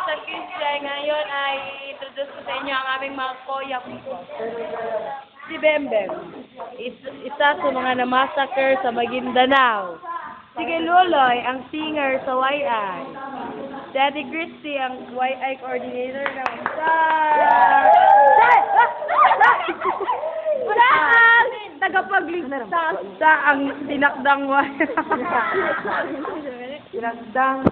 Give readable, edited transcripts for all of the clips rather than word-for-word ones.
sa Kids Day. Ngayon ay introduce ko sa inyo ang aming mga Koya people. Si Bembem, isa sa mga na-massacre sa Maguindanao. Si Loloy, ang singer sa YI. Si Ate Christy, ang YI coordinator ng tagapagligtas sa ang tinakdang YI. Tinakdang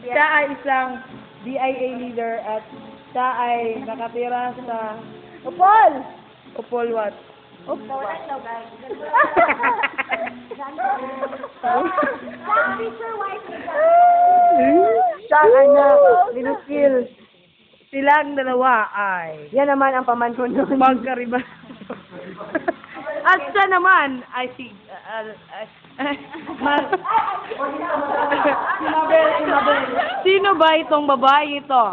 siya ay isang DIA leader at siya ay nakatira sa Upol what? Upol. Siya ay minuskil. Silang dalawa ay yan naman ang pamangkin nun. Magkariba. At siya naman ay si sino ba itong babae ito?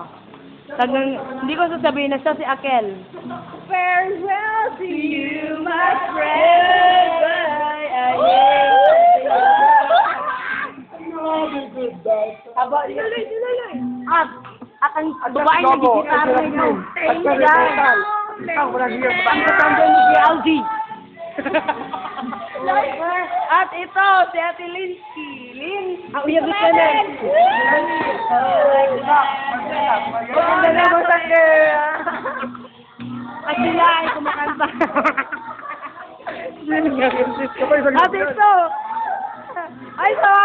Hindi ko sasabihin na siya si Akel. Farewell to you, my friend. At ang babae na gitara niyo. Ang katanda ni GLG. At ito, si Ate Linsky. Ang uyabot ka na. Maganda na mo sa girl. At sila ay kumakanta. At ito. Ay, ito.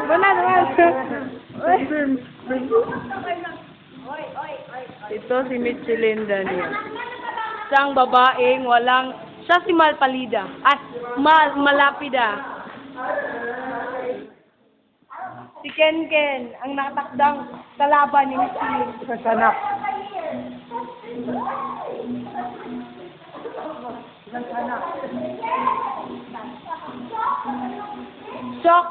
Wala naman. Ito si Michelin Daniel. Isang babaeng walang, siya si Malpalida at Malapida. Si Ken Ken, ang natakdang kalaban ni Michelin. Sasanak. Shock.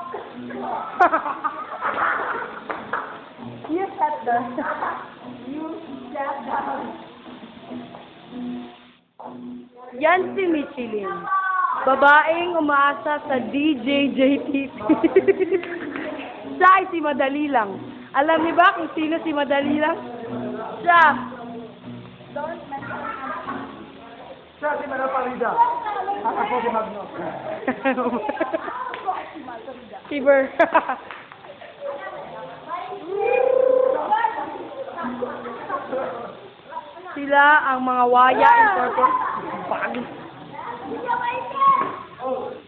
You sat down. Yan si Michelin. Babaeng umaasa sa DJ JTP. Siya ay si Madali Lang. Alam niyo ba kung sino si Madali Lang? Siya. Siya si Malapalida. Ako si Magno. Fever. Sila ang mga Waya Incorporated.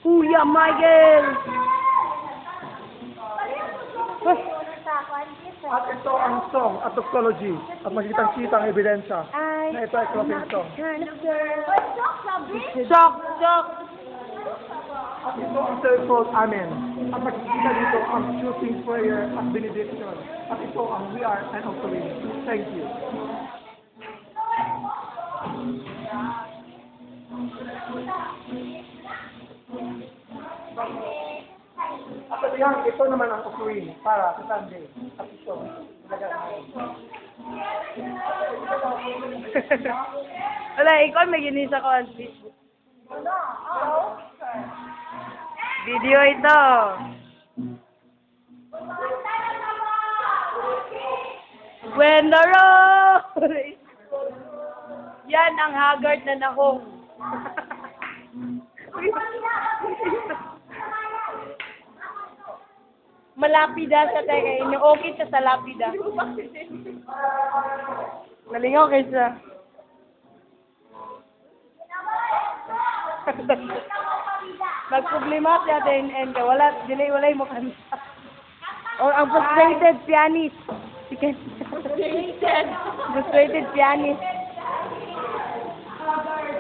Kuya Michael! At ito ang song at toxicology at makikitang-kita ang ebidensya na ito ay closing song. Shock! Shock! At ito ang third-fold amen. At makikita dito ang choosing prayer at benediction. At ito ang we are and offering. Thank you. At yan, ito naman ang offering para sa Sunday. At ito, Wala, ikaw may ginisa ko ang Facebook. Video ito. When the road is yan ang haggard na nahong. Malapida sa tayo. Inuokit siya sa lapida. Nalingaw kayo siya. Magproblema siya din and wala walay mo kanta. O ang frustrated pianist. Frustrated pianist.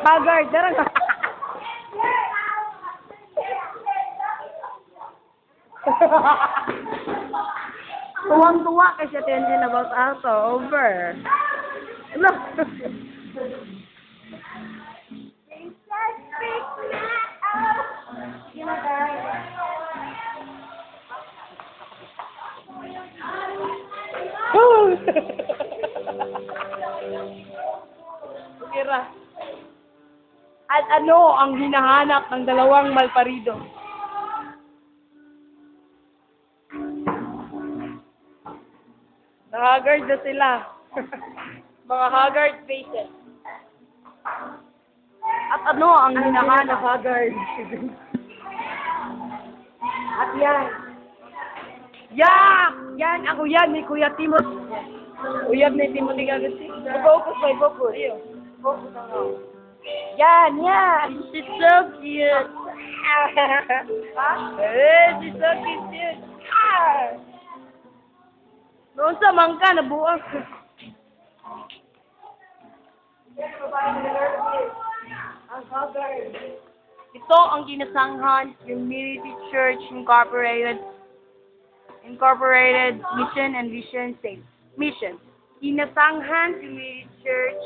Haggard, darang. Tuwang-tuwa kasi attention about auto. Over. Look. Kira. At ano ang hinahanap ng dalawang malparido? haggard na sila. Mga haggard faces. At ano ang hinahanap? Haggard. At yan. Yan! Ako yan, ni Kuya Timot. Uyab na Timothy Gagasi. Focus, may focus. Focus ako. Yan! She's so cute. She's so cute. Noon sa mangka, nabuang. Ito ang ginasanghan Community Church Incorporated Mission and Vision State. Mission. Ginasanghan Community Church.